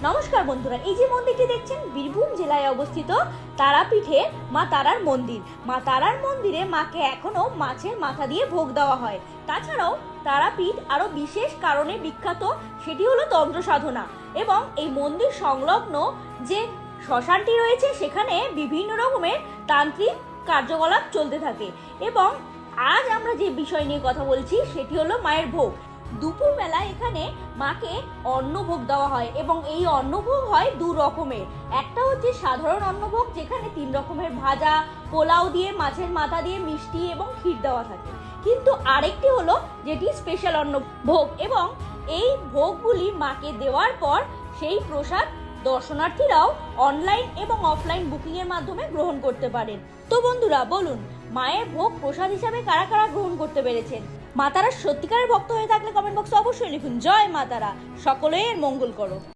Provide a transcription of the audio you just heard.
নমস্কার বন্ধুরা, এই যে মন্দিরটি দেখছেন বীরভূম জেলায় অবস্থিত তারাপীঠে মা তারার মন্দির। মা তারার মন্দিরে মাকে এখনো মাছের মাথা দিয়ে ভোগ দেওয়া হয়। তাছাড়াও তারাপীঠ আরো বিশেষ কারণে বিখ্যাত, সেটি হলো তন্ত্র সাধনা। এবং এই মন্দির সংলগ্ন যে শ্মশানটি রয়েছে সেখানে বিভিন্ন রকমের তান্ত্রিক কার্যকলাপ চলতে থাকে। এবং আজ আমরা যে বিষয় নিয়ে কথা বলছি সেটি হলো মায়ের ভোগ। দুপুরবেলা এখানে মাকে অন্নভোগ দেওয়া হয় এবং এই অন্নভোগ হয় দু রকমের। একটা হচ্ছে সাধারণ অন্নভোগ, যেখানে 3 রকমের ভাজা, পোলাও দিয়ে, মাছের মাথা দিয়ে, মিষ্টি এবং ক্ষীর দেওয়া থাকে। কিন্তু আরেকটি হলো যেটি স্পেশাল অন্নভোগ, এবং এই ভোগগুলি মাকে দেওয়ার পর সেই প্রসাদ দর্শনার্থীরাও অনলাইন এবং অফলাইন বুকিংয়ের মাধ্যমে গ্রহণ করতে পারেন। তো বন্ধুরা বলুন, মায়ের ভোগ প্রসাদ হিসাবে কারা কারা গ্রহণ করতে পেরেছেন? মা তারার সত্যিকারের ভক্ত হয়ে থাকলে কমেন্ট বক্সে অবশ্যই লিখুন জয় মা তারা, সকলের মঙ্গল করো।